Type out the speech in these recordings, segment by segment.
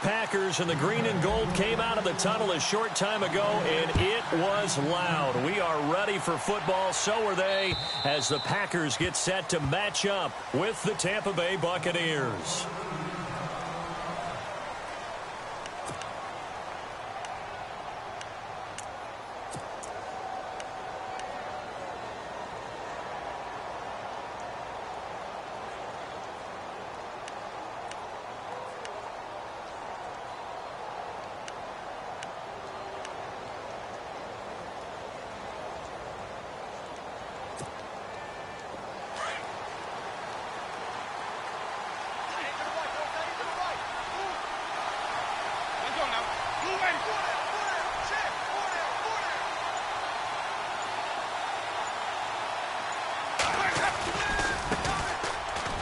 Packers, and the green and gold came out of the tunnel a short time ago, and it was loud. We are ready for football. So are they, as the Packers get set to match up with the Tampa Bay Buccaneers.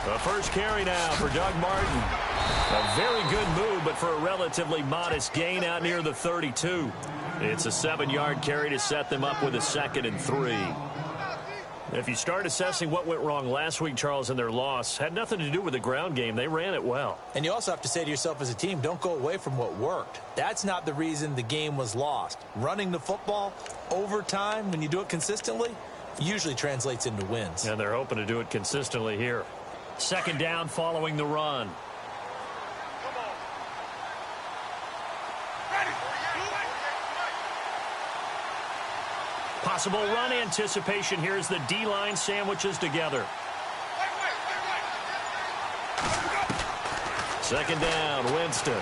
The first carry now for Doug Martin. A very good move, but for a relatively modest gain out near the 32. It's a 7-yard carry to set them up with a 2nd and 3. If you start assessing what went wrong last week, Charles, in their loss, had nothing to do with the ground game. They ran it well. And you also have to say to yourself as a team, don't go away from what worked. That's not the reason the game was lost. Running the football over time, when you do it consistently, usually translates into wins. And they're hoping to do it consistently here. 2nd down following the run. Possible run anticipation. Here's the D-line sandwiches together. 2nd down, Winston.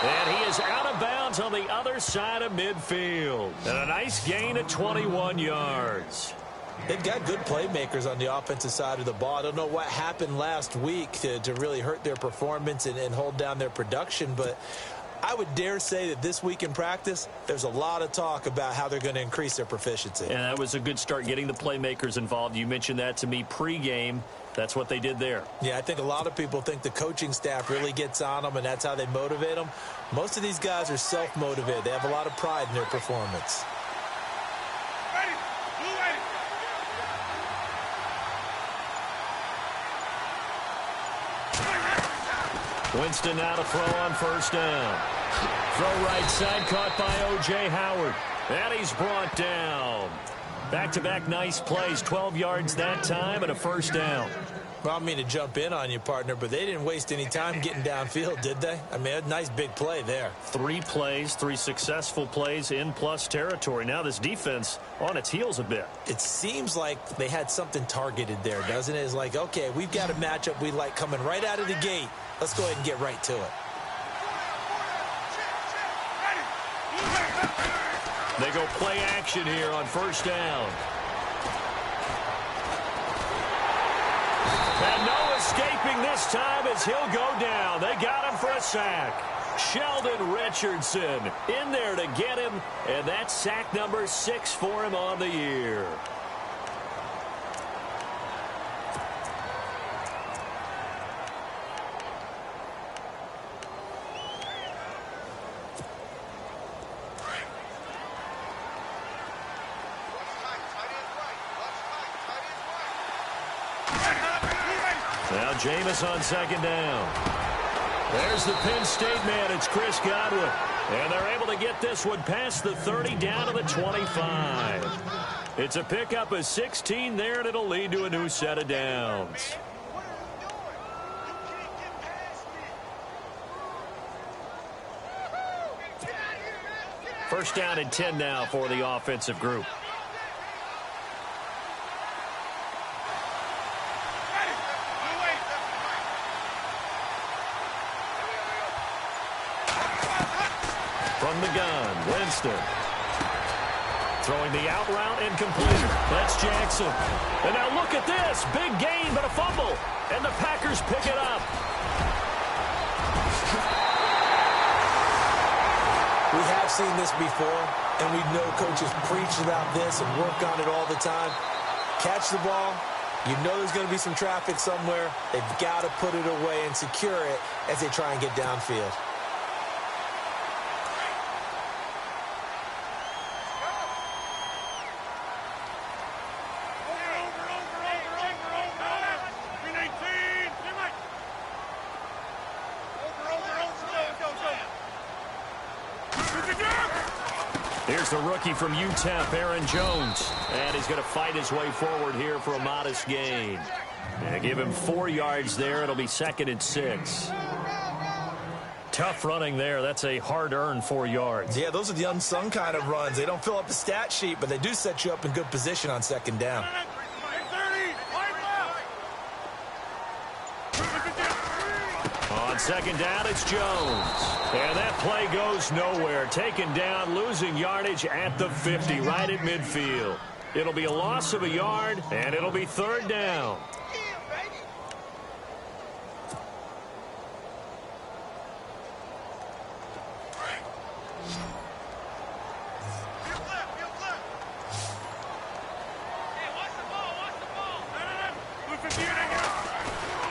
And he is out of bounds on the other side of midfield. And a nice gain of 21 yards. They've got good playmakers on the offensive side of the ball. I don't know what happened last week to really hurt their performance and hold down their production, but I would dare say that this week in practice, there's a lot of talk about how they're going to increase their proficiency. And that was a good start, getting the playmakers involved. You mentioned that to me pregame. That's what they did there. Yeah, I think a lot of people think the coaching staff really gets on them, and that's how they motivate them. Most of these guys are self-motivated. They have a lot of pride in their performance. Winston now to throw on 1st down. Throw right side, caught by O.J. Howard. And he's brought down. Back-to-back nice plays, 12 yards that time and a 1st down. Well, I don't mean to jump in on you, partner, but they didn't waste any time getting downfield, did they? I mean, a nice big play there. 3 plays, 3 successful plays in plus territory. Now this defense on its heels a bit. It seems like they had something targeted there, doesn't it? It's like, okay, we've got a matchup we like coming right out of the gate. Let's go ahead and get right to it. They go play action here on 1st down. And no escaping this time as he'll go down. They got him for a sack. Sheldon Richardson in there to get him, and that's sack number 6 for him on the year. Now Jameis on 2nd down. There's the Penn State man. It's Chris Godwin. And they're able to get this one past the 30 down to the 25. It's a pickup of 16 there, and it'll lead to a new set of downs. First down and 10 now for the offensive group. From the gun, Winston. Throwing the out route incomplete. That's Jackson. And now look at this. Big gain, but a fumble. And the Packers pick it up. We have seen this before, and we know coaches preach about this and work on it all the time. Catch the ball. You know there's going to be some traffic somewhere. They've got to put it away and secure it as they try and get downfield. Here's the rookie from UTEP, Aaron Jones. And he's going to fight his way forward here for a modest gain. And give him 4 yards there. It'll be 2nd and 6. Tough running there. That's a hard-earned 4 yards. Yeah, those are the unsung kind of runs. They don't fill up the stat sheet, but they do set you up in good position on 2nd down. On 2nd down, it's Jones. And that play goes nowhere. Taken down, losing yardage at the 50, right at midfield. It'll be a loss of a yard, and it'll be 3rd down.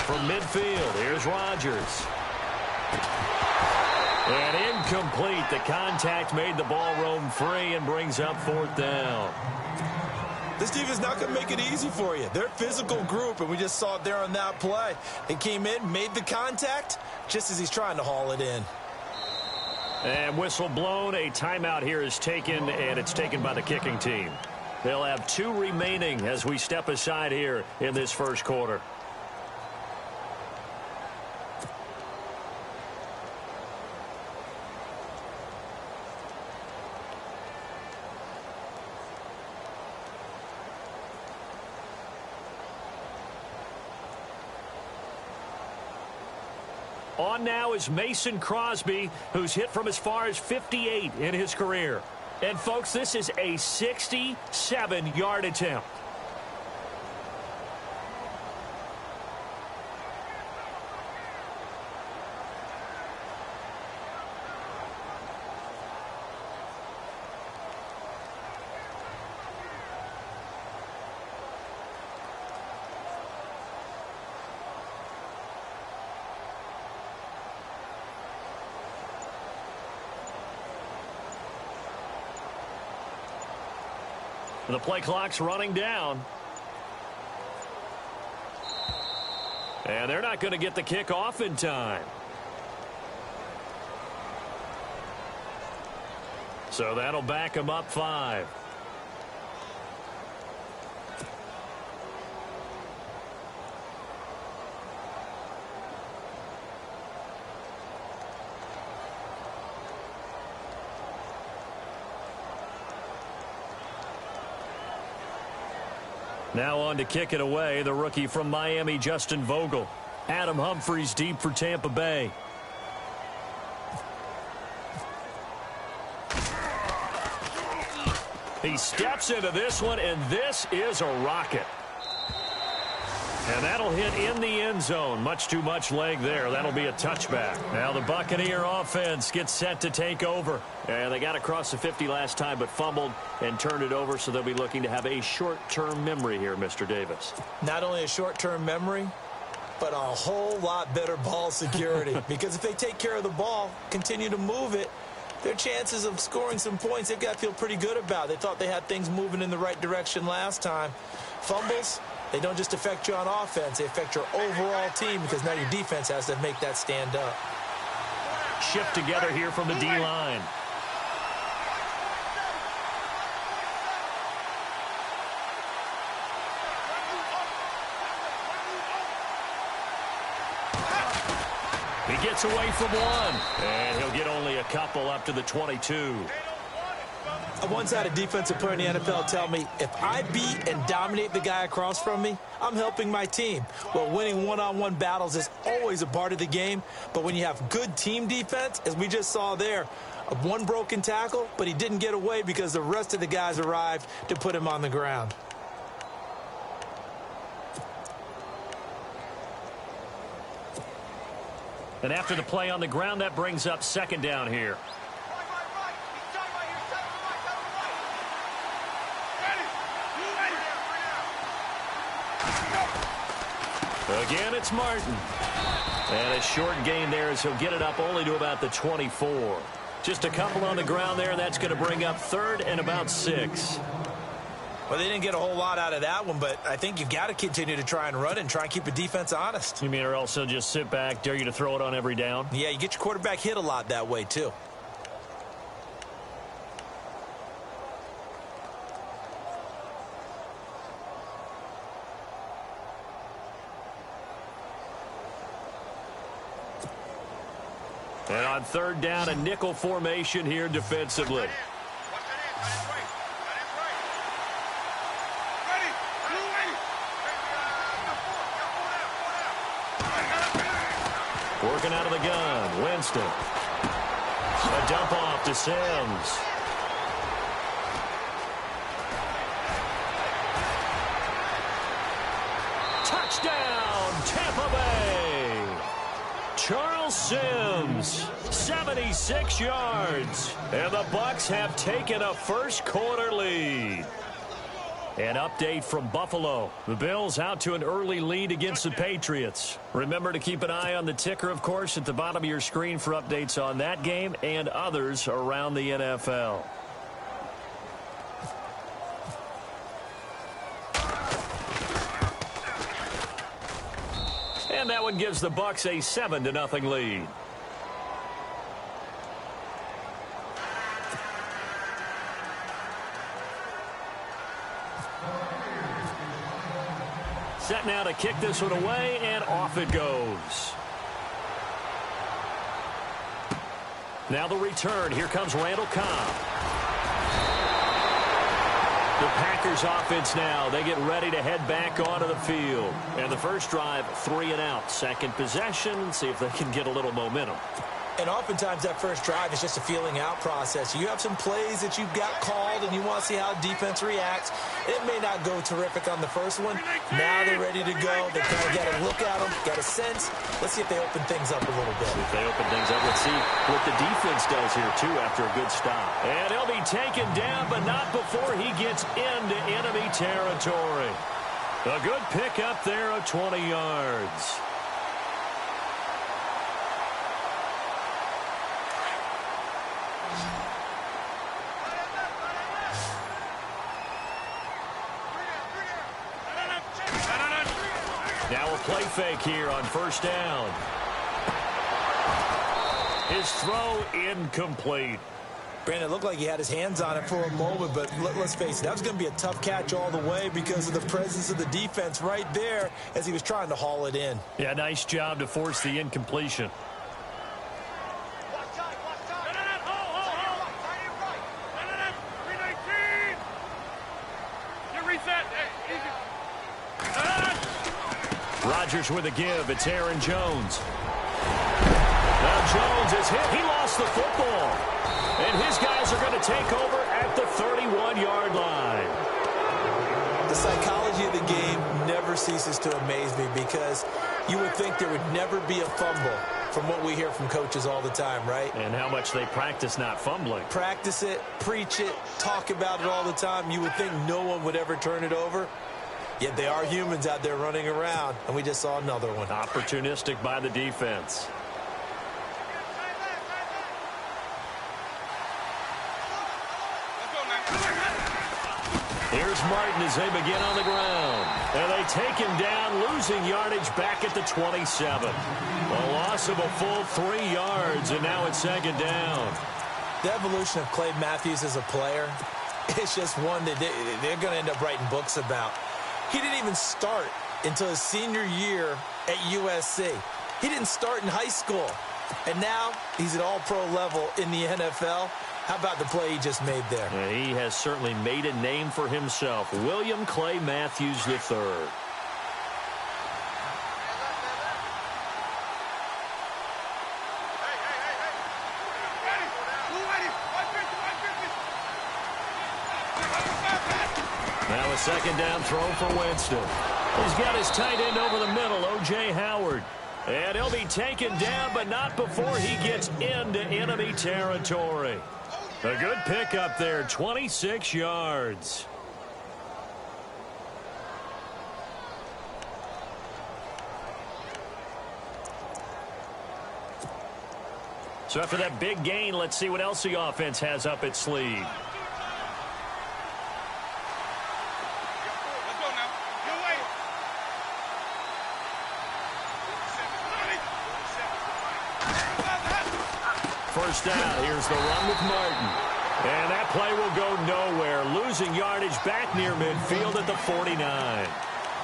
From midfield, here's Rodgers. And incomplete. The contact made the ball roam free and brings up 4th down. This team is not going to make it easy for you. They're a physical group, and we just saw it there on that play. They came in, made the contact, just as he's trying to haul it in. And whistle blown. A timeout here is taken, and it's taken by the kicking team. They'll have 2 remaining as we step aside here in this first quarter. On now is Mason Crosby, who's hit from as far as 58 in his career. And, folks, this is a 67-yard attempt. The play clock's running down. And they're not going to get the kick off in time. So that'll back them up 5. Now on to kick it away, the rookie from Miami, Justin Vogel. Adam Humphries deep for Tampa Bay. He steps into this one, and this is a rocket. And that'll hit in the end zone. Much too much leg there. That'll be a touchback. Now the Buccaneer offense gets set to take over. And they got across the 50 last time but fumbled and turned it over, so they'll be looking to have a short-term memory here, Mr. Davis. Not only a short-term memory, but a whole lot better ball security. Because if they take care of the ball, continue to move it, their chances of scoring some points, they've got to feel pretty good about. They thought they had things moving in the right direction last time. Fumbles, they don't just affect you on offense. They affect your overall team because now your defense has to make that stand up. Shift together here from the D-line. He gets away from one, and he'll get only a couple up to the 22. I once had a defensive player in the NFL tell me, if I beat and dominate the guy across from me, I'm helping my team. Well, winning one-on-one battles is always a part of the game, but when you have good team defense, as we just saw there, one broken tackle, but he didn't get away because the rest of the guys arrived to put him on the ground. And after the play on the ground, that brings up 2nd down here. Again, it's Martin. And a short gain there as he'll get it up only to about the 24. Just a couple on the ground there. That's going to bring up 3rd and about 6. Well, they didn't get a whole lot out of that one, but I think you've got to continue to try and run and try and keep the defense honest. You mean or else they'll just sit back, dare you to throw it on every down? Yeah, you get your quarterback hit a lot that way, too. And on third down, a nickel formation here defensively. Working out of the gun, Winston. A dump off to Sims. Touchdown, Tampa Bay. Charles Sims, 76 yards. And the Bucs have taken a first quarter lead. An update from Buffalo. The Bills out to an early lead against the Patriots. Remember to keep an eye on the ticker, of course, at the bottom of your screen for updates on that game and others around the NFL. And that one gives the Bucs a 7-0 lead. Set now to kick this one away, and off it goes. Now the return. Here comes Randall Cobb. The Packers offense now. They get ready to head back onto the field. And the first drive, 3 and out. Second possession. See if they can get a little momentum. And oftentimes that first drive is just a feeling out process. You have some plays that you've got called and you want to see how defense reacts. It may not go terrific on the first one. Now they're ready to go. They kind of got a look at them, got a sense. Let's see if they open things up a little bit. If they open things up, let's see what the defense does here, too, after a good stop. And he'll be taken down, but not before he gets into enemy territory. A good pickup there of 20 yards. Now a play fake here on first down. His throw incomplete. Brandon, it looked like he had his hands on it for a moment, but let's face it, that was going to be a tough catch all the way because of the presence of the defense right there as he was trying to haul it in. Yeah, nice job to force the incompletion. Rodgers with a give. It's Aaron Jones. Now Jones is hit. He lost the football. And his guys are going to take over at the 31-yard line. The psychology of the game never ceases to amaze me because you would think there would never be a fumble from what we hear from coaches all the time, right? And how much they practice not fumbling. Practice it, preach it, talk about it all the time. You would think no one would ever turn it over. Yet they are humans out there running around, and we just saw another one. Opportunistic by the defense. Here's Martin as they begin on the ground. And they take him down, losing yardage back at the 27. A loss of a full 3 yards, and now it's second down. The evolution of Clay Matthews as a player, it's just one that they're going to end up writing books about. He didn't even start until his senior year at USC. He didn't start in high school. And now he's at all-pro level in the NFL. How about the play he just made there? Yeah, he has certainly made a name for himself. William Clay Matthews III. Now a second down throw for Winston. He's got his tight end over the middle, O.J. Howard. And he'll be taken down, but not before he gets into enemy territory. A good pickup there, 26 yards. So after that big gain, let's see what else the offense has up its sleeve. First down, here's the run with Martin. And that play will go nowhere, losing yardage back near midfield at the 49.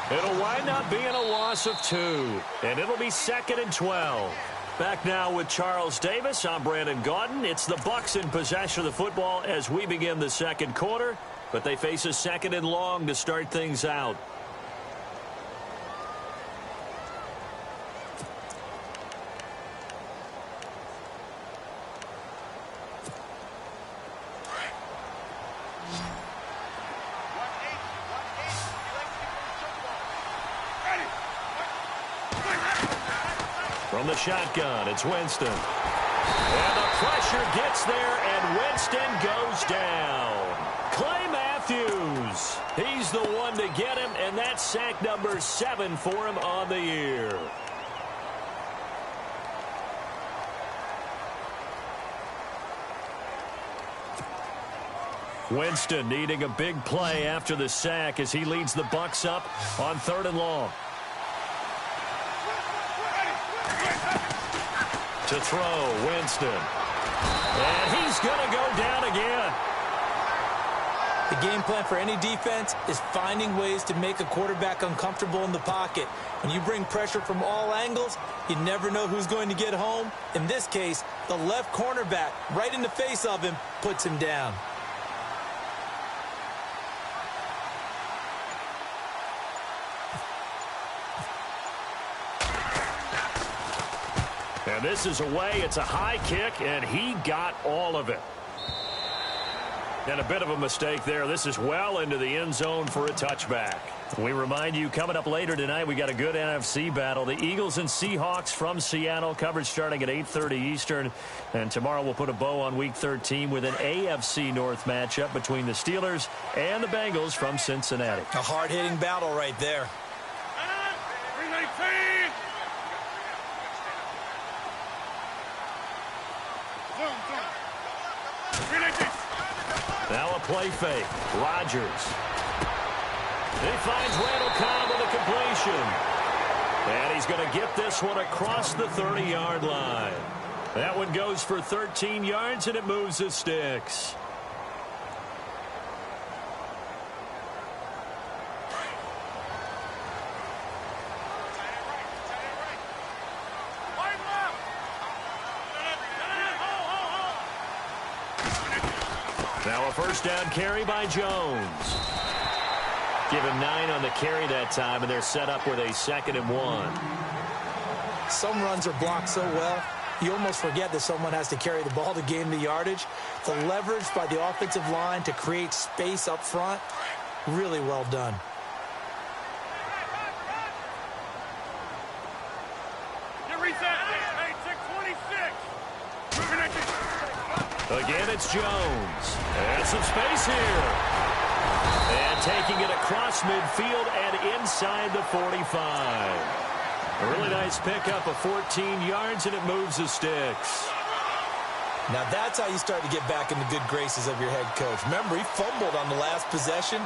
It'll wind up being a loss of 2, and it'll be 2nd and 12. Back now with Charles Davis. I'm Brandon Gaudin. It's the Bucs in possession of the football as we begin the second quarter, but they face a second and long to start things out. From the shotgun, it's Winston. And the pressure gets there, and Winston goes down. Clay Matthews, he's the one to get him, and that's sack number 7 for him on the year. Winston needing a big play after the sack as he leads the Bucs up on 3rd and long. To throw, Winston. And he's going to go down again. The game plan for any defense is finding ways to make a quarterback uncomfortable in the pocket. When you bring pressure from all angles, you never know who's going to get home. In this case, the left cornerback, right in the face of him, puts him down. And this is away. It's a high kick, and he got all of it. And a bit of a mistake there. This is well into the end zone for a touchback. We remind you, coming up later tonight, we got a good NFC battle. The Eagles and Seahawks from Seattle. Coverage starting at 8:30 Eastern. And tomorrow we'll put a bow on Week 13 with an AFC North matchup between the Steelers and the Bengals from Cincinnati. A hard-hitting battle right there. Now a play fake. Rodgers. He finds Randall Cobb with a completion. And he's going to get this one across the 30-yard line. That one goes for 13 yards, and it moves the sticks. Now a first down carry by Jones. Give him 9 on the carry that time, and they're set up with a 2nd and 1. Some runs are blocked so well, you almost forget that someone has to carry the ball to gain the yardage. The leverage by the offensive line to create space up front, really well done. Again, it's Jones. And some space here. And taking it across midfield and inside the 45. A really nice pickup of 14 yards, and it moves the sticks. Now that's how you start to get back in the good graces of your head coach. Remember, he fumbled on the last possession.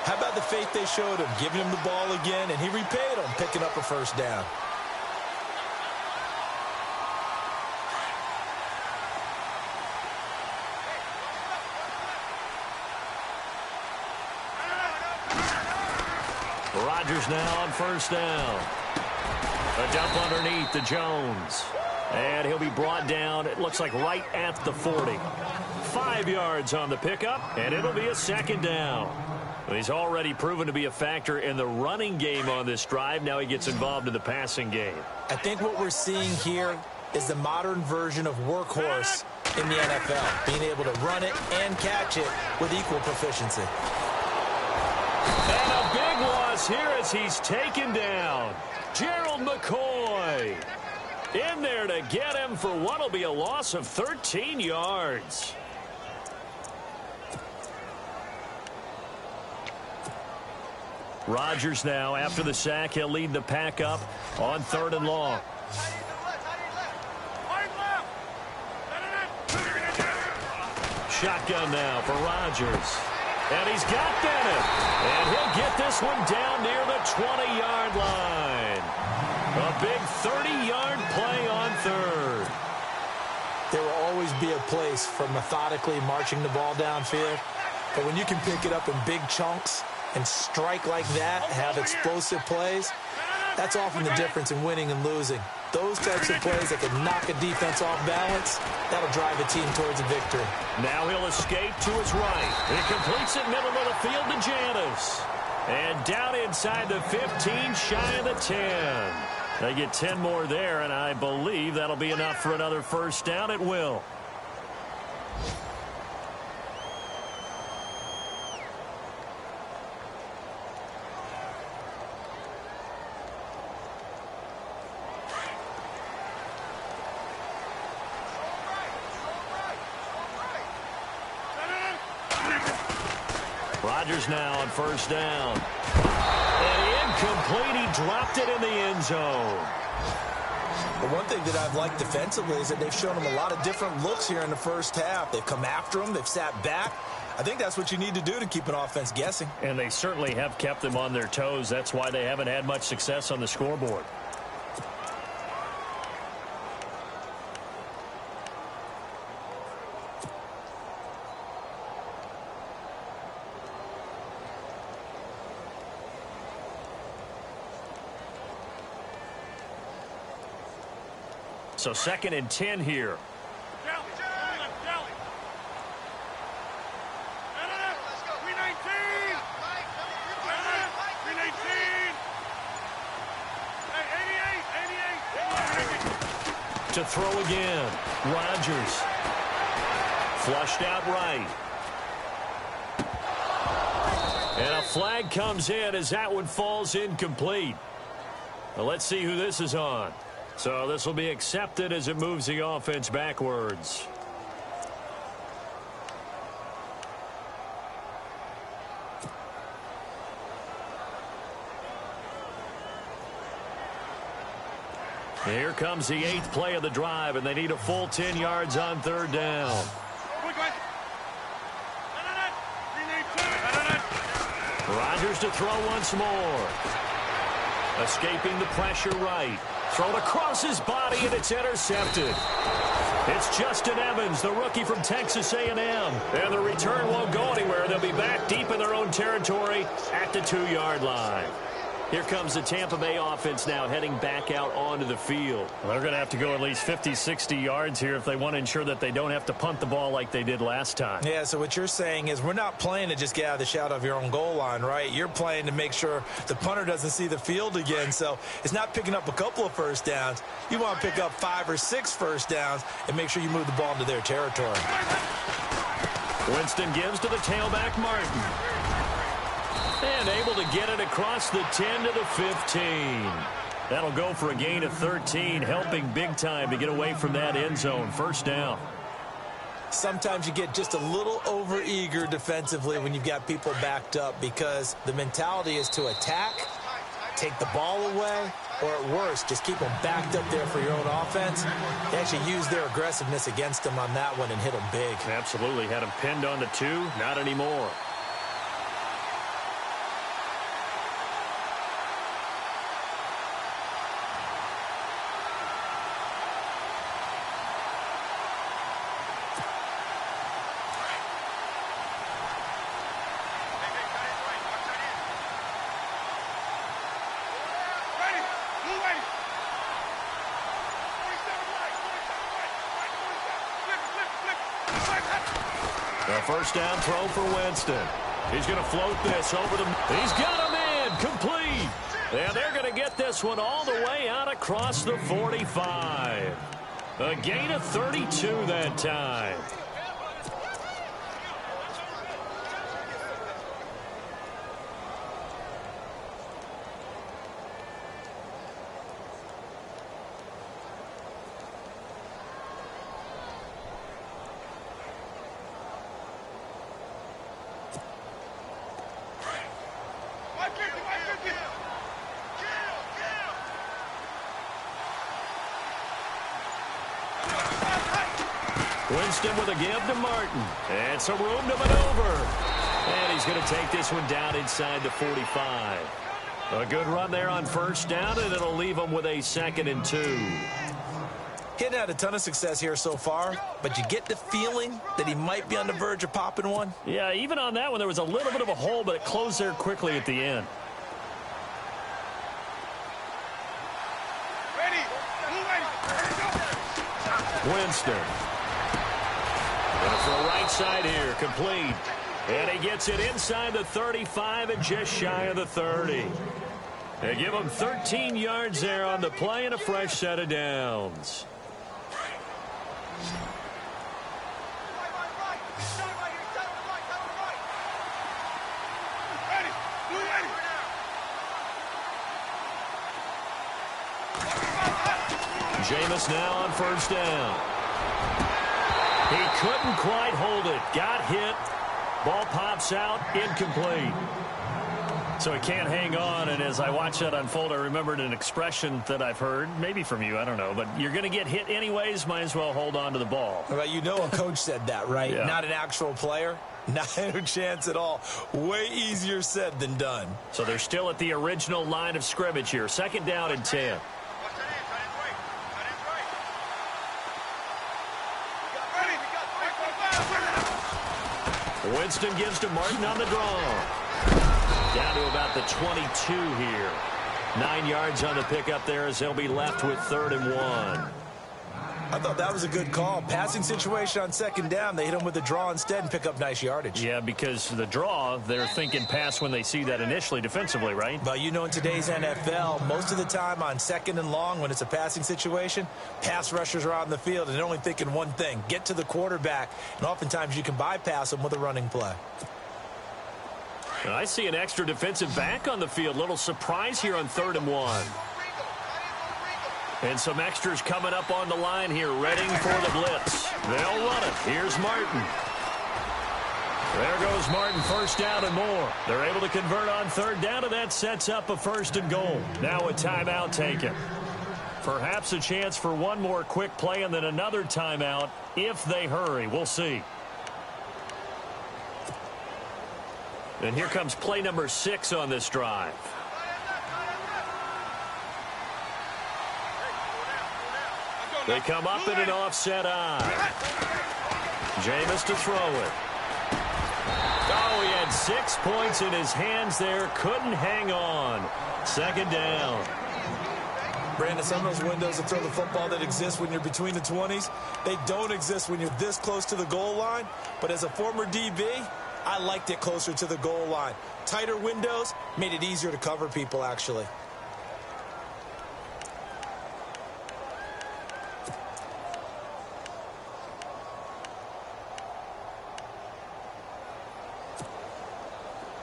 How about the faith they showed him, giving him the ball again, and he repaid him, picking up a first down. Rodgers now on first down. A dump underneath to Jones. And he'll be brought down, it looks like right at the 40. 5 yards on the pickup, and it'll be a 2nd down. He's already proven to be a factor in the running game on this drive. Now he gets involved in the passing game. I think what we're seeing here is the modern version of workhorse in the NFL, being able to run it and catch it with equal proficiency. And a big loss here as he's taken down. Gerald McCoy in there to get him for what will be a loss of 13 yards. Rodgers now, after the sack, he'll lead the pack up on 3rd and long. Shotgun now for Rodgers. And he's got Bennett. And he'll get this one down near the 20-yard line. A big 30-yard play on 3rd. There will always be a place for methodically marching the ball downfield. But when you can pick it up in big chunks and strike like that, have explosive plays, that's often the difference in winning and losing. Those types of plays that can knock a defense off balance, that'll drive a team towards a victory. Now he'll escape to his right. He completes it middle of the field to Janis. And down inside the 15, shy of the 10. They get 10 more there, and I believe that'll be enough for another first down. It will. Rodgers now on first down. And incomplete. He dropped it in the end zone. The one thing that I've liked defensively is that they've shown him a lot of different looks here in the first half. They've come after him. They've sat back. I think that's what you need to do to keep an offense guessing. And they certainly have kept them on their toes. That's why they haven't had much success on the scoreboard. So 2nd and 10 here. To throw again. Rodgers. Flushed out right. And a flag comes in as that one falls incomplete. Well, let's see who this is on. So this will be accepted as it moves the offense backwards. Here comes the 8th play of the drive, and they need a full 10 yards on 3rd down. Rodgers to throw once more. Escaping the pressure right. Thrown across his body, and it's intercepted. It's Justin Evans, the rookie from Texas A&M. And the return won't go anywhere. They'll be back deep in their own territory at the 2-yard line. Here comes the Tampa Bay offense now heading back out onto the field. Well, they're going to have to go at least 50, 60 yards here if they want to ensure that they don't have to punt the ball like they did last time. Yeah, so what you're saying is we're not playing to just get out of the shadow of your own goal line, right? You're playing to make sure the punter doesn't see the field again. So it's not picking up a couple of first downs. You want to pick up 5 or 6 first downs and make sure you move the ball into their territory. Winston gives to the tailback, Martin. And able to get it across the 10 to the 15. That'll go for a gain of 13, helping big time to get away from that end zone. First down. Sometimes you get just a little over-eager defensively when you've got people backed up because the mentality is to attack, take the ball away, or at worst, just keep them backed up there for your own offense. They actually used their aggressiveness against them on that one and hit them big. Absolutely. Had them pinned on the 2. Not anymore. A first down throw for Winston. He's going to float this over the... He's got him in. Complete. And they're going to get this one all the way out across the 45. A gain of 32 that time. Winston with a give to Martin. And some room to maneuver. And he's going to take this one down inside the 45. A good run there on first down, and it'll leave him with a 2nd and 2. He hadn't had a ton of success here so far, but you get the feeling that he might be on the verge of popping one. Yeah, even on that one, there was a little bit of a hole, but it closed there quickly at the end. Ready, move Winston. Going for a right side here, complete. And he gets it inside the 35 and just shy of the 30. They give him 13 yards there on the play and a fresh set of downs. Jameis now on first down. He couldn't quite hold it. Got hit. Ball pops out. Incomplete. So he can't hang on, and as I watch that unfold, I remembered an expression that I've heard, maybe from you, I don't know, but you're going to get hit anyways, might as well hold on to the ball. Well, you know a coach said that, right? Yeah. Not an actual player. Not a chance at all. Way easier said than done. So they're still at the original line of scrimmage here. Second down and 10. Winston gives to Martin on the draw. Down to about the 22 here. 9 yards on the pickup there as they'll be left with 3rd and 1. I thought that was a good call. Passing situation on second down. They hit him with the draw instead and pick up nice yardage. Yeah, because the draw, they're thinking pass when they see that initially defensively, right? But you know, in today's NFL, most of the time on second and long when it's a passing situation, pass rushers are out in the field and they're only thinking one thing, get to the quarterback. And oftentimes you can bypass them with a running play. And I see an extra defensive back on the field. Little surprise here on 3rd and 1. And some extras coming up on the line here, readying for the blitz. They'll run it. Here's Martin. There goes Martin, first down and more. They're able to convert on 3rd down, and that sets up a 1st and goal. Now a timeout taken. Perhaps a chance for one more quick play and then another timeout if they hurry. We'll see. And here comes play number 6 on this drive. They come up in an offset eye. Jameis to throw it. Oh, he had 6 points in his hands there. Couldn't hang on. 2nd down. Brandon, some of those windows to throw the football that exist when you're between the 20s, they don't exist when you're this close to the goal line. But as a former DB, I liked it closer to the goal line. Tighter windows made it easier to cover people, actually.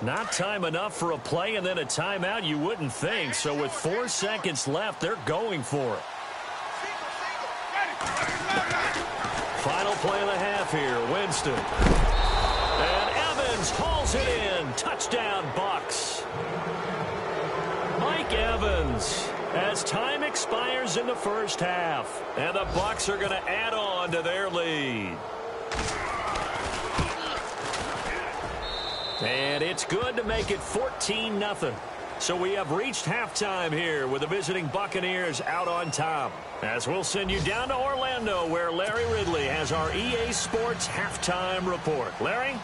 Not time enough for a play and then a timeout, you wouldn't think. So with 4 seconds left, they're going for it. Final play of the half here, Winston. And Evans hauls it in. Touchdown, Bucs. Mike Evans, as time expires in the first half. And the Bucs are going to add on to their lead. And it's good to make it 14-0. So we have reached halftime here with the visiting Buccaneers out on top. As we'll send you down to Orlando where Larry Ridley has our EA Sports halftime report. Larry?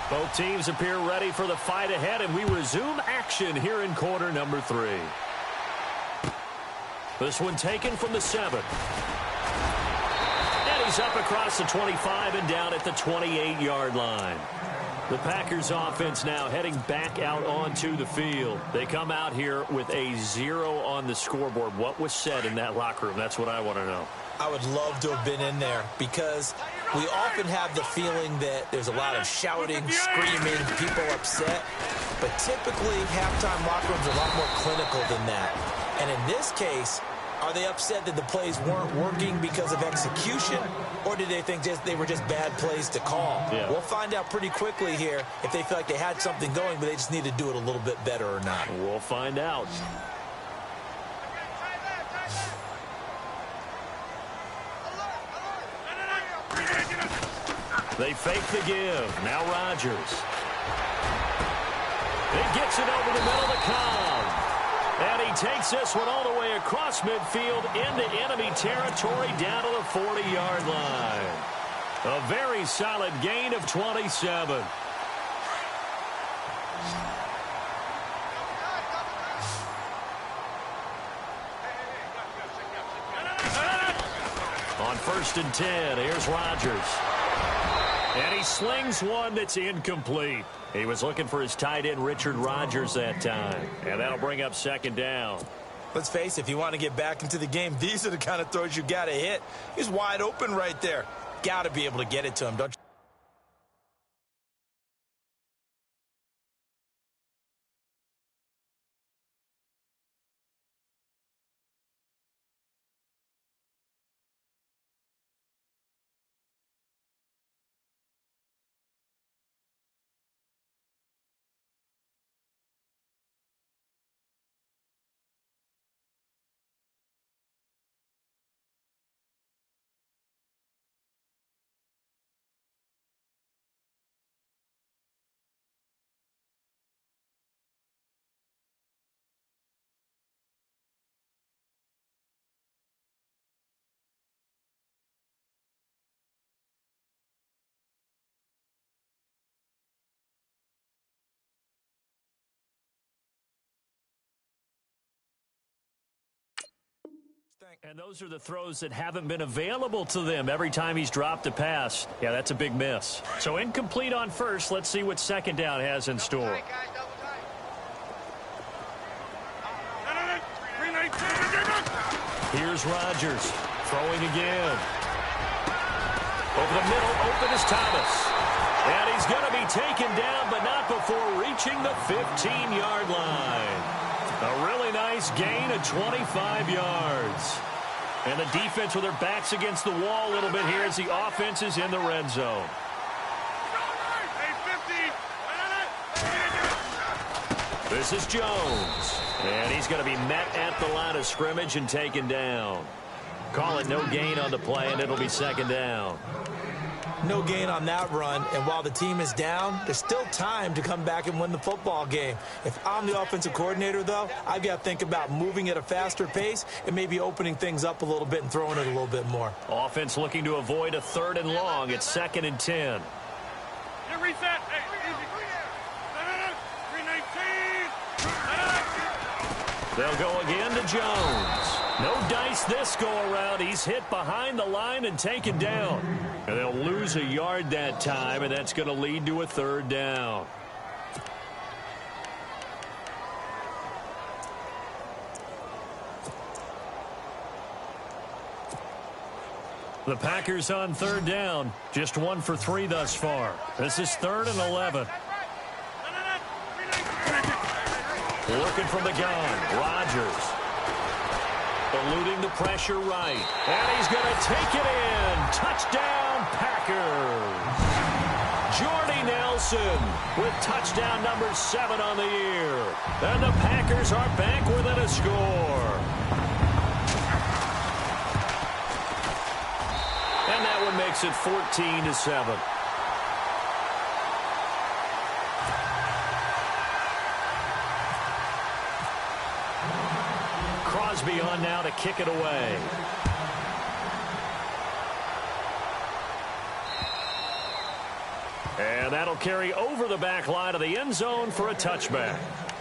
Both teams appear ready for the fight ahead, and we resume action here in quarter number 3. This one taken from the 7. He's up across the 25 and down at the 28-yard line. The Packers offense now heading back out onto the field. They come out here with a 0 on the scoreboard. What was said in that locker room? That's what I want to know. I would love to have been in there because we often have the feeling that there's a lot of shouting, screaming, people upset. But typically, halftime locker rooms are a lot more clinical than that. And in this case, are they upset that the plays weren't working because of execution, or did they think they were just bad plays to call? Yeah. We'll find out pretty quickly here if they feel like they had something going, but they just need to do it a little bit better or not. We'll find out. They fake the give. Now Rodgers. It gets it over the middle to Cobb. And he takes this one all the way across midfield into enemy territory down to the 40-yard line. A very solid gain of 27. first and 10, here's Rodgers. And he slings one that's incomplete. He was looking for his tight end, Richard Rodgers, that time. And that'll bring up second down. Let's face it, if you want to get back into the game, these are the kind of throws you got to hit. He's wide open right there. Got to be able to get it to him, don't you? And those are the throws that haven't been available to them every time he's dropped a pass. Yeah, that's a big miss. So incomplete on first. Let's see what second down has in store. Here's Rodgers throwing again. Over the middle, open is Thomas. And he's going to be taken down, but not before reaching the 15-yard line. A really nice gain of 25 yards. And the defense with their backs against the wall a little bit here as the offense is in the red zone. This is Jones. And he's going to be met at the line of scrimmage and taken down. Call it no gain on the play, and it'll be second down. No gain on that run, and while the team is down, there's still time to come back and win the football game. If I'm the offensive coordinator, though, I've got to think about moving at a faster pace and maybe opening things up a little bit and throwing it a little bit more. Offense looking to avoid a 3rd and long. It's 2nd and 10. Reset. Hey, easy. They'll go again to Jones. No dice this go-around. He's hit behind the line and taken down. And they'll lose a yard that time, and that's going to lead to a 3rd down. The Packers on 3rd down. Just 1 for 3 thus far. This is 3rd and 11. Looking from the gun. Rodgers. Eluding the pressure right. And he's going to take it in. Touchdown, Packers. Jordy Nelson with touchdown number 7 on the year. And the Packers are back within a score. And that one makes it 14-7. Crosby on now to kick it away. And that'll carry over the back line of the end zone for a touchback.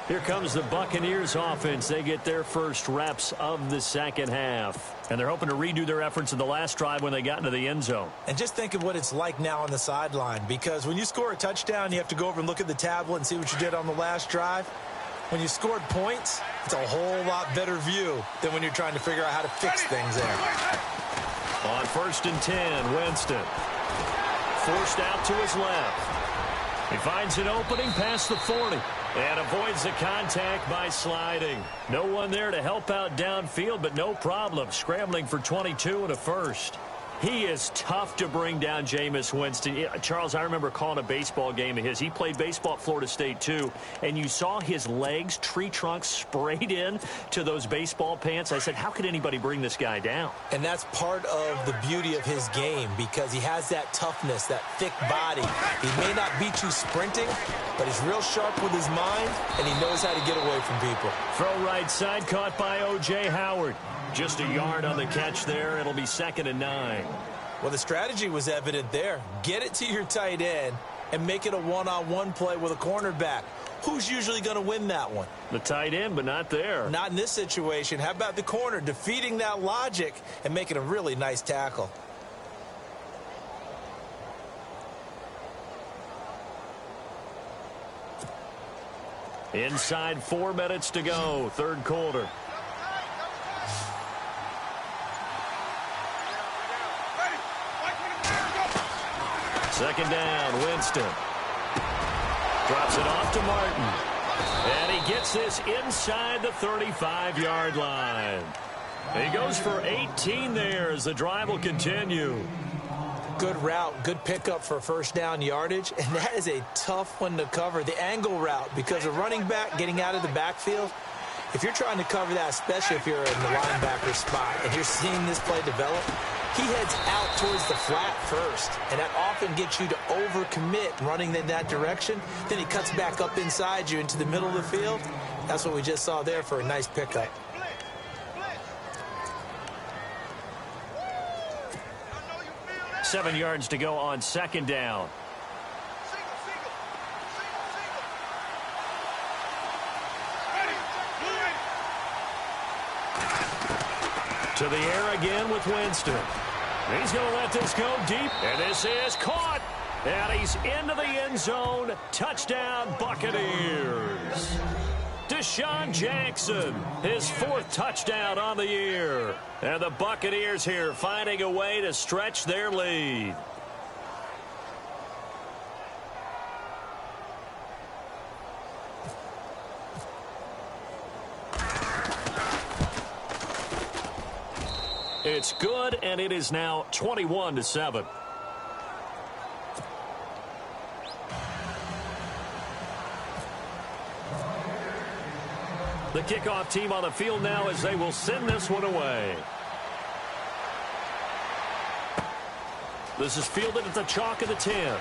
Here comes the Buccaneers offense. They get their first reps of the second half. And they're hoping to redo their efforts in the last drive when they got into the end zone. And just think of what it's like now on the sideline, because when you score a touchdown, you have to go over and look at the tablet and see what you did on the last drive. When you scored points, it's a whole lot better view than when you're trying to figure out how to fix things there. On 1st and 10, Winston. Forced out to his left. He finds an opening past the 40 and avoids the contact by sliding. No one there to help out downfield, but no problem. Scrambling for 22 and a first. He is tough to bring down, Jameis Winston. Charles, I remember calling a baseball game of his. He played baseball at Florida State, too, and you saw his legs, tree trunks sprayed in to those baseball pants. I said, how could anybody bring this guy down? And that's part of the beauty of his game, because he has that toughness, that thick body. He may not beat you sprinting, but he's real sharp with his mind, and he knows how to get away from people. Throw right side, caught by O.J. Howard. Just a yard on the catch there. It'll be 2nd and 9. Well, the strategy was evident there. Get it to your tight end and make it a one-on-one play with a cornerback. Who's usually going to win that one? The tight end, but not there. Not in this situation. How about the corner defeating that logic and making a really nice tackle? Inside 4 minutes to go, third quarter. Second down, Winston. Drops it off to Martin. And he gets this inside the 35-yard line. He goes for 18 there as the drive will continue. Good route, good pickup for first down yardage, and that is a tough one to cover. The angle route, because a running back getting out of the backfield, if you're trying to cover that, especially if you're in the linebacker spot and you're seeing this play develop, he heads out towards the flat first, and that often gets you to overcommit running in that direction. Then he cuts back up inside you into the middle of the field. That's what we just saw there for a nice pickup. Seven yards to go on second down. To the air again with Winston. He's going to let this go deep, and this is caught. And he's into the end zone. Touchdown, Buccaneers. Deshaun Jackson, his fourth touchdown on the year. And the Buccaneers here finding a way to stretch their lead. It's good, and it is now 21-7. The kickoff team on the field now as they will send this one away. This is fielded at the chalk of the 10.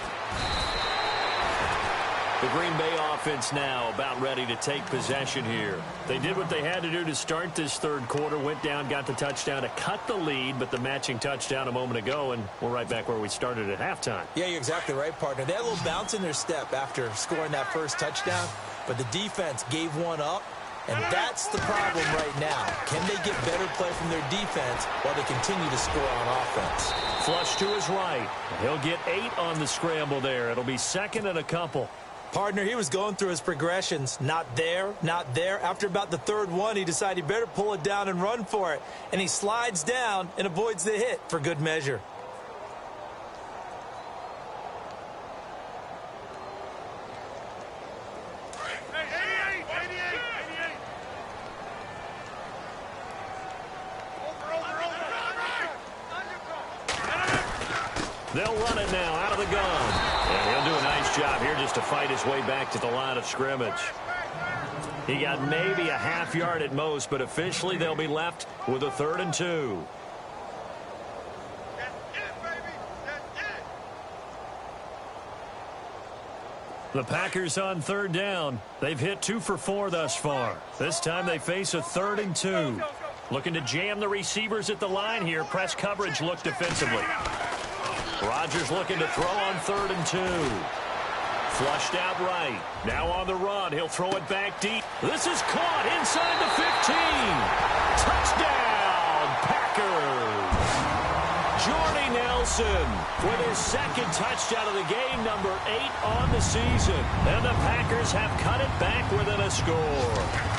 The Green Bay offense now about ready to take possession here. They did what they had to do to start this third quarter, went down, got the touchdown to cut the lead, but the matching touchdown a moment ago, and we're right back where we started at halftime. Yeah, you're exactly right, partner. They had a little bounce in their step after scoring that first touchdown, but the defense gave one up, and that's the problem right now. Can they get better play from their defense while they continue to score on offense? Flush to his right. He'll get 8 on the scramble there. It'll be second and a couple. Partner, he was going through his progressions. Not there, not there. After about the third one, he decided he better pull it down and run for it. And he slides down and avoids the hit for good measure. They'll run it now out of the gun. And he'll do a nice job here just to fight his way back to the line of scrimmage. He got maybe a half yard at most, but officially they'll be left with a 3rd and 2. The Packers on 3rd down. They've hit 2 for 4 thus far. This time they face a 3rd and 2. Looking to jam the receivers at the line here. Press coverage look defensively. Rodgers looking to throw on 3rd and 2. Flushed out right. Now on the run. He'll throw it back deep. This is caught inside the 15. Touchdown, Packers. Jordy Nelson with his second touchdown of the game, number 8 on the season. And the Packers have cut it back within a score.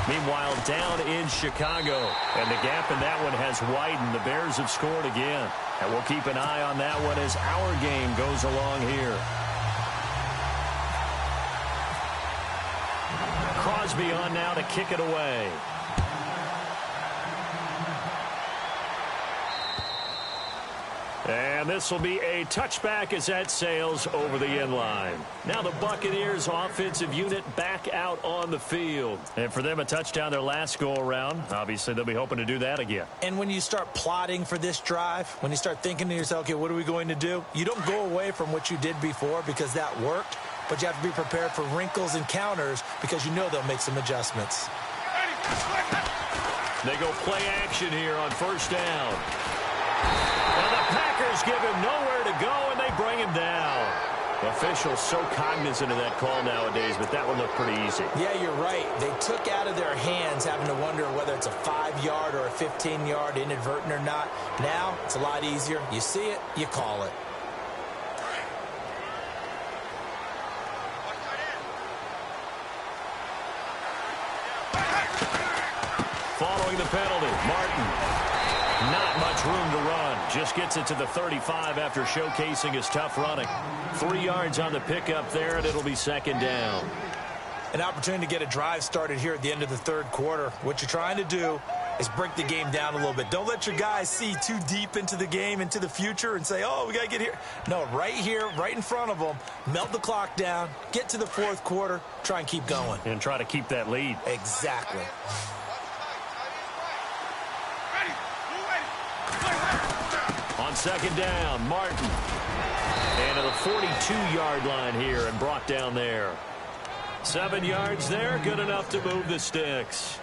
Meanwhile, down in Chicago, and the gap in that one has widened. The Bears have scored again, and we'll keep an eye on that one as our game goes along here. Crosby on now to kick it away. And this will be a touchback as that sails over the end line. Now the Buccaneers offensive unit back out on the field. And for them, a touchdown their last go-around. Obviously, they'll be hoping to do that again. And when you start plotting for this drive, when you start thinking to yourself, okay, what are we going to do? You don't go away from what you did before because that worked, but you have to be prepared for wrinkles and counters because you know they'll make some adjustments. They go play action here on first down. And the Packers give him nowhere to go, and they bring him down. Officials so cognizant of that call nowadays, but that one looked pretty easy. Yeah, you're right. They took out of their hands having to wonder whether it's a 5-yard or a 15-yard inadvertent or not. Now, it's a lot easier. You see it, you call it. drawing the penalty. Martin. Not much room to run. Just gets it to the 35 after showcasing his tough running. 3 yards on the pickup there, and it'll be second down. An opportunity to get a drive started here at the end of the third quarter. What you're trying to do is break the game down a little bit. Don't let your guys see too deep into the game, into the future, and say, oh, we got to get here. No, right here, right in front of them, melt the clock down, get to the fourth quarter, try and keep going. And try to keep that lead. Exactly. On second down, Martin. And to the 42-yard line here and brought down there. 7 yards there, good enough to move the sticks.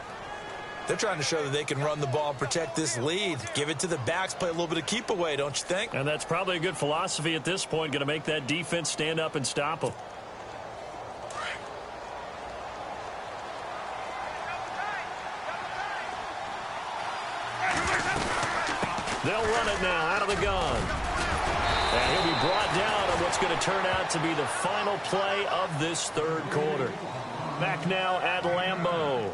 They're trying to show that they can run the ball, protect this lead. Give it to the backs, play a little bit of keep away, don't you think? And that's probably a good philosophy at this point, going to make that defense stand up and stop them. They'll run it now out of the gun. And he'll be brought down on what's going to turn out to be the final play of this third quarter. Back now at Lambeau.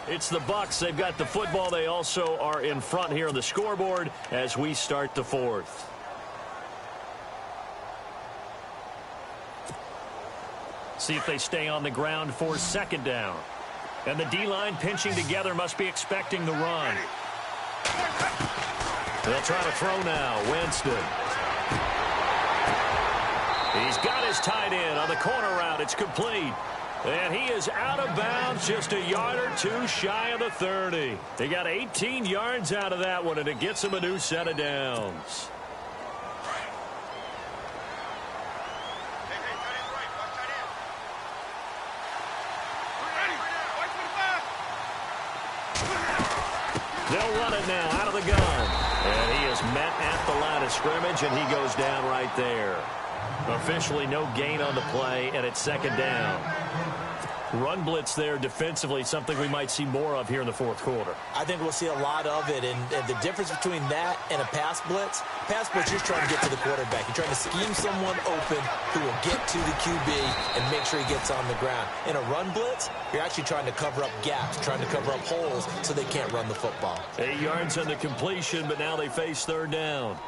It's the Bucs. They've got the football. They also are in front here on the scoreboard as we start the fourth. See if they stay on the ground for second down. And the D-line pinching together must be expecting the run. They'll try to throw now. Winston. He's got his tight end on the corner route. It's complete. And he is out of bounds, just a yard or two shy of the 30. They got 18 yards out of that one, and it gets him a new set of downs. They'll run it now out of the gun. And he is met at the line of scrimmage, and he goes down right there. Officially no gain on the play, and it's second down. Run blitz there defensively, something we might see more of here in the fourth quarter. I think we'll see a lot of it, and the difference between that and a pass blitz, you're trying to get to the quarterback. You're trying to scheme someone open who will get to the QB and make sure he gets on the ground. In a run blitz, you're actually trying to cover up gaps, trying to cover up holes so they can't run the football. 8 yards on the completion, but now they face third down.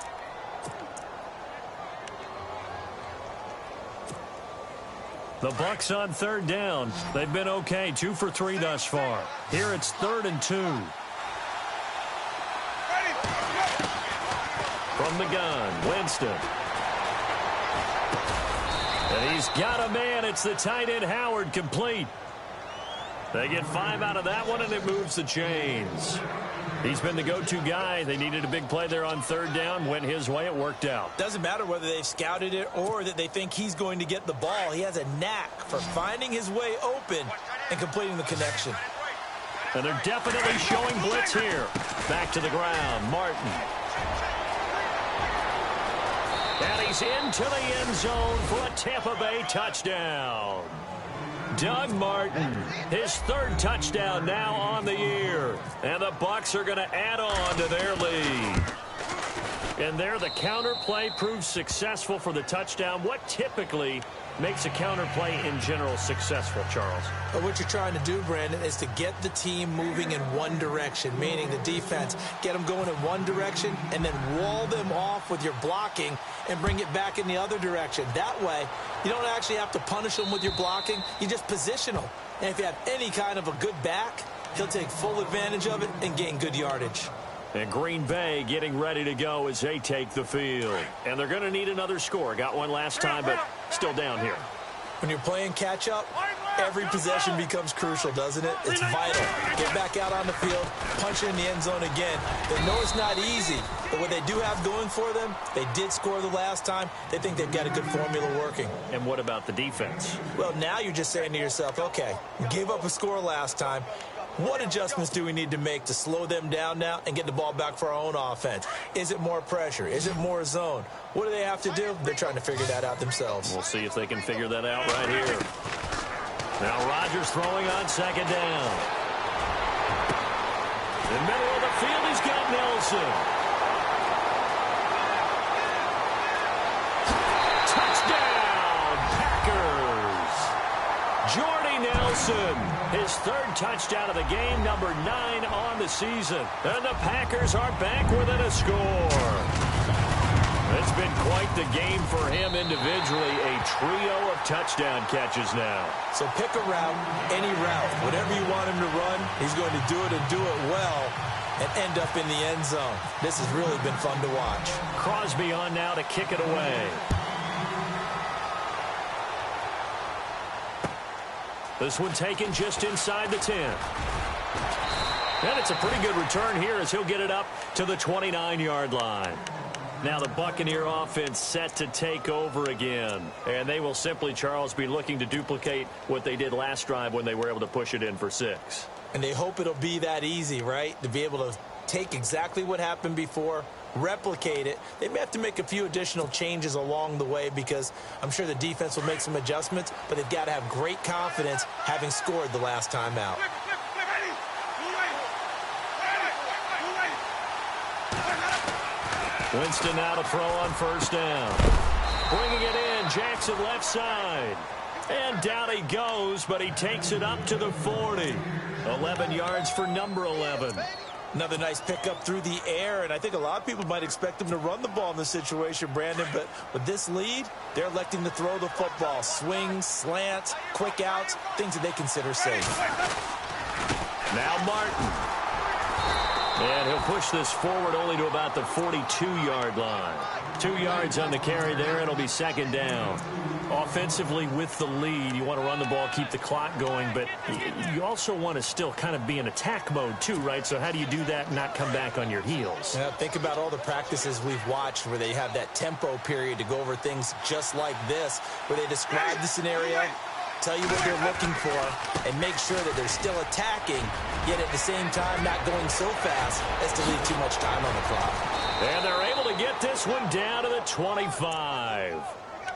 The Bucs on third down. They've been okay, 2 for 3 thus far. Here it's 3rd and 2. From the gun, Winston. And he's got a man. It's the tight end, Howard, complete. They get 5 out of that one, and it moves the chains. He's been the go-to guy. They needed a big play there on third down. Went his way. It worked out. Doesn't matter whether they've scouted it or that they think he's going to get the ball. He has a knack for finding his way open and completing the connection. And they're definitely showing blitz here. Back to the ground. Martin. And he's into the end zone for a Tampa Bay touchdown. Doug Martin, his 3rd touchdown now on the year. And the Bucs are going to add on to their lead. And there the counter play proves successful for the touchdown. What typically makes a counter play in general successful, Charles? But what you're trying to do, Brandon, is to get the team moving in one direction, meaning the defense, get them going in one direction and then wall them off with your blocking and bring it back in the other direction. That way, you don't actually have to punish them with your blocking. You just position them. And if you have any kind of a good back, he'll take full advantage of it and gain good yardage. And Green Bay getting ready to go as they take the field. And they're going to need another score. Got one last time, but still down here. When you're playing catch-up, every possession becomes crucial, doesn't it? It's vital. Get back out on the field, punch it in the end zone again. They know it's not easy, but what they do have going for them, they did score the last time. They think they've got a good formula working. And what about the defense? Well, now you're just saying to yourself, okay, we gave up a score last time. What adjustments do we need to make to slow them down now and get the ball back for our own offense? Is it more pressure? Is it more zone? What do they have to do? They're trying to figure that out themselves. We'll see if they can figure that out right here. Now Rodgers throwing on second down. In the middle of the field, he's got Nelson. Touchdown, Packers. Jordy Nelson. Wilson, his third touchdown of the game, number 9 on the season. And the Packers are back within a score. It's been quite the game for him individually, a trio of touchdown catches now. So pick a route, any route. Whatever you want him to run, he's going to do it and do it well and end up in the end zone. This has really been fun to watch. Crosby on now to kick it away. This one taken just inside the 10. And it's a pretty good return here as he'll get it up to the 29-yard line. Now the Buccaneer offense set to take over again. And they will simply, Charles, be looking to duplicate what they did last drive when they were able to push it in for 6. And they hope it'll be that easy, right? To be able to take exactly what happened before, replicate it. They may have to make a few additional changes along the way because I'm sure the defense will make some adjustments, but they've got to have great confidence having scored the last time out. Winston now to throw on first down. Bringing it in, Jackson left side. And down he goes, but he takes it up to the 40. 11 yards for number 11. Another nice pickup through the air, and I think a lot of people might expect them to run the ball in this situation, Brandon, but with this lead, they're electing to throw the football. Swings, slants, quick outs, things that they consider safe. Now Martin. And he'll push this forward only to about the 42-yard line. 2 yards on the carry there. It'll be second down. Offensively with the lead, you want to run the ball, keep the clock going, but you also want to still kind of be in attack mode too, right? So how do you do that and not come back on your heels? Yeah, think about all the practices we've watched where they have that tempo period to go over things just like this, where they describe the scenario, tell you what they're looking for, and make sure that they're still attacking, yet at the same time not going so fast as to leave too much time on the clock. And they're able to get this one down to the 25.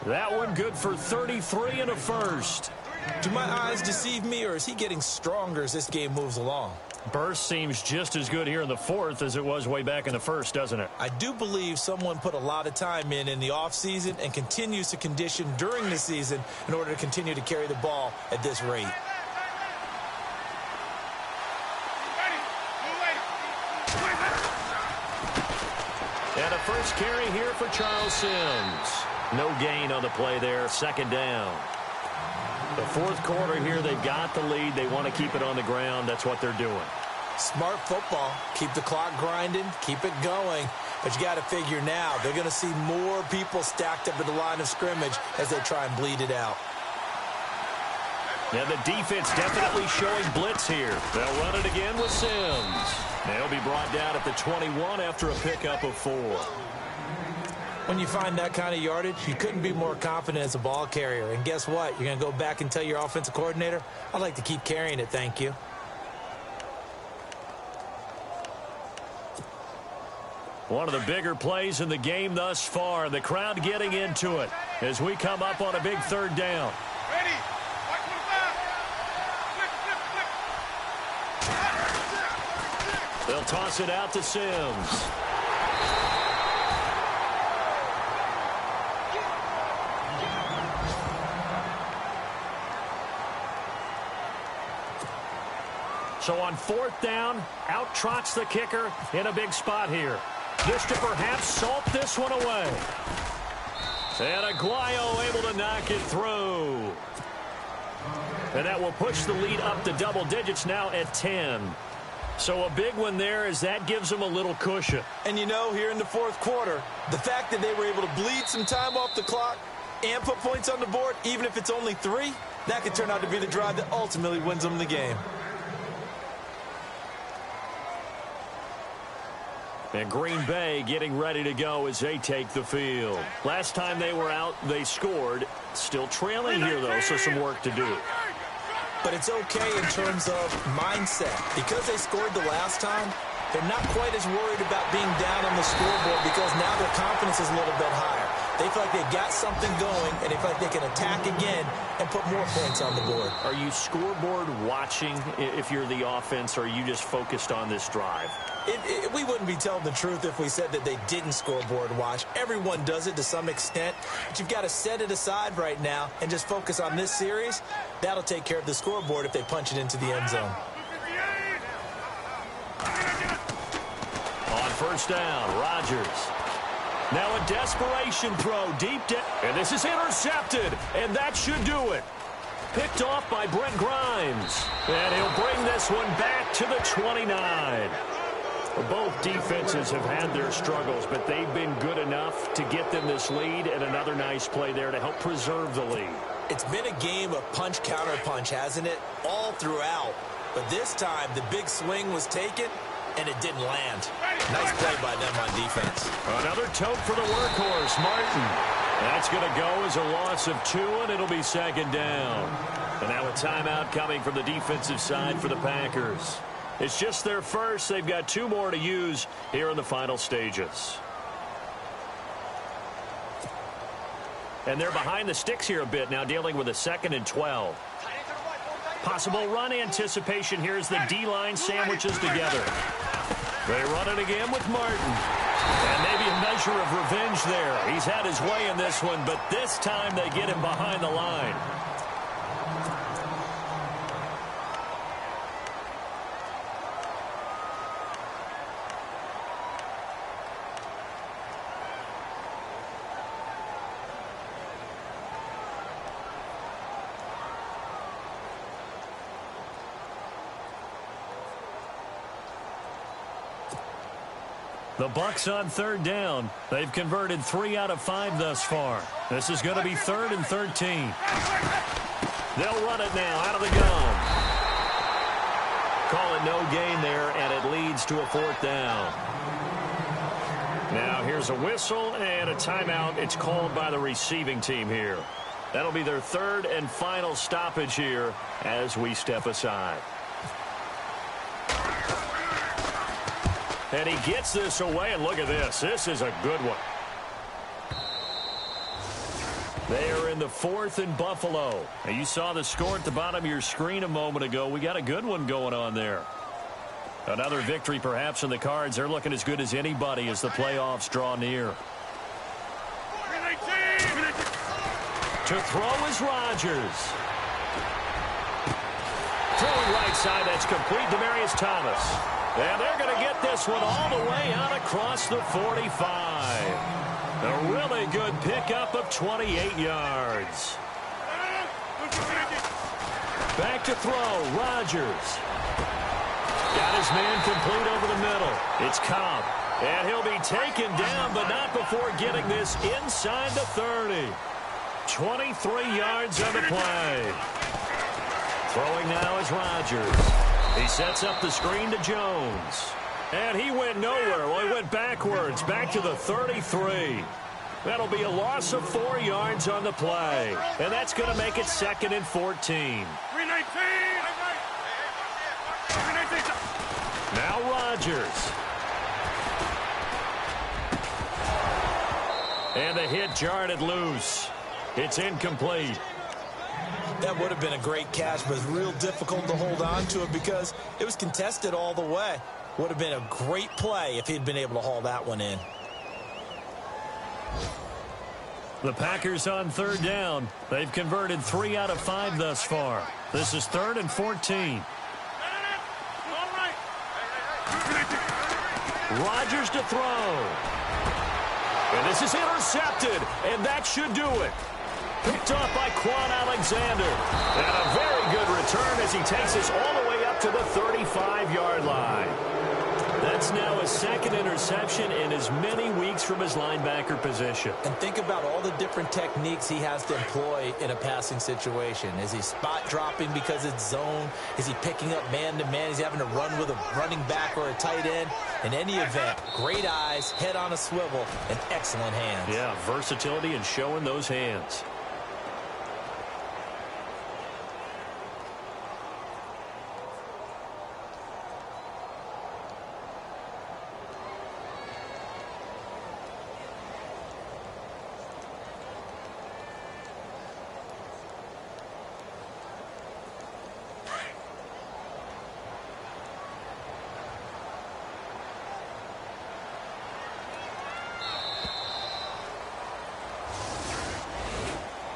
That one good for 33 and a first. Do my eyes deceive me, or is he getting stronger as this game moves along? Burst seems just as good here in the fourth as it was way back in the first, doesn't it? I do believe someone put a lot of time in the offseason and continues to condition during the season in order to continue to carry the ball at this rate. And a first carry here for Charles Sims. No gain on the play there, second down. The fourth quarter here, they've got the lead. They want to keep it on the ground. That's what they're doing. Smart football. Keep the clock grinding. Keep it going. But you got to figure now, they're going to see more people stacked up at the line of scrimmage as they try and bleed it out. And the defense definitely showing blitz here. They'll run it again with Sims. They'll be brought down at the 21 after a pickup of 4. When you find that kind of yardage, you couldn't be more confident as a ball carrier. And guess what? You're going to go back and tell your offensive coordinator, I'd like to keep carrying it, thank you. One of the bigger plays in the game thus far. The crowd getting into it as we come up on a big third down. Ready. They'll toss it out to Sims. So on fourth down, out trots the kicker in a big spot here. This to perhaps salt this one away. And Aguayo able to knock it through. And that will push the lead up to double digits now at 10. So a big one there as that gives them a little cushion. And you know, here in the fourth quarter, the fact that they were able to bleed some time off the clock and put points on the board, even if it's only 3, that could turn out to be the drive that ultimately wins them the game. And Green Bay getting ready to go as they take the field. Last time they were out, they scored. Still trailing here, though, so some work to do. But it's okay in terms of mindset. Because they scored the last time, they're not quite as worried about being down on the scoreboard because now their confidence is a little bit higher. They feel like they've got something going, and they feel like they can attack again and put more points on the board. Are you scoreboard watching if you're the offense, or are you just focused on this drive? We wouldn't be telling the truth if we said that they didn't scoreboard watch. Everyone does it to some extent, but you've got to set it aside right now and just focus on this series. That'll take care of the scoreboard if they punch it into the end zone. On first down, Rodgers. Now a desperation throw deep down. And this is intercepted, and that should do it. Picked off by Brent Grimes. And he'll bring this one back to the 29. Both defenses have had their struggles, but they've been good enough to get them this lead, and another nice play there to help preserve the lead. It's been a game of punch-counter-punch, hasn't it? All throughout. But this time, the big swing was taken, and it didn't land. Nice play by them on defense. Another tote for the workhorse, Martin. That's going to go as a loss of 2, and it'll be second down. And now a timeout coming from the defensive side for the Packers. It's just their first. They've got 2 more to use here in the final stages. And they're behind the sticks here a bit now, dealing with a 2nd and 12. Possible run anticipation here as the D-line sandwiches together. They run it again with Martin. And maybe a measure of revenge there. He's had his way in this one, but this time they get him behind the line. The Bucs on third down. They've converted 3 out of 5 thus far. This is going to be 3rd and 13. They'll run it now out of the gun. Call it no gain there, and it leads to a 4th down. Now here's a whistle and a timeout. It's called by the receiving team here. That'll be their 3rd and final stoppage here as we step aside. And he gets this away, and look at this. This is a good one. They are in the 4th and Buffalo. And you saw the score at the bottom of your screen a moment ago. We got a good one going on there. Another victory perhaps in the cards. They're looking as good as anybody as the playoffs draw near. To throw is Rodgers. Throwing right side, that's complete. Demaryius Thomas. And they're going to get this one all the way out across the 45. A really good pickup of 28 yards. Back to throw, Rodgers. Got his man complete over the middle. It's Cobb. And he'll be taken down, but not before getting this inside the 30. 23 yards on the play. Throwing now is Rodgers. He sets up the screen to Jones. And he went nowhere. Well, he went backwards, back to the 33. That'll be a loss of 4 yards on the play. And that's going to make it 2nd and 14. Now Rodgers. And the hit jarred it loose. It's incomplete. That would have been a great catch, but it's real difficult to hold on to it because it was contested all the way. Would have been a great play if he'd been able to haul that one in. The Packers on third down. They've converted 3 out of 5 thus far. This is 3rd and 14. Rodgers to throw. And this is intercepted, and that should do it. Picked off by Quan Alexander. And a very good return as he takes us all the way up to the 35-yard line. That's now a 2nd interception in as many weeks from his linebacker position. And think about all the different techniques he has to employ in a passing situation. Is he spot dropping because it's zone? Is he picking up man-to-man? Is he having to run with a running back or a tight end? In any event, great eyes, head on a swivel, and excellent hands. Yeah, versatility and showing those hands.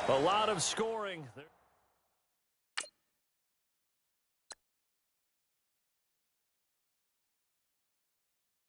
A lot of scoring.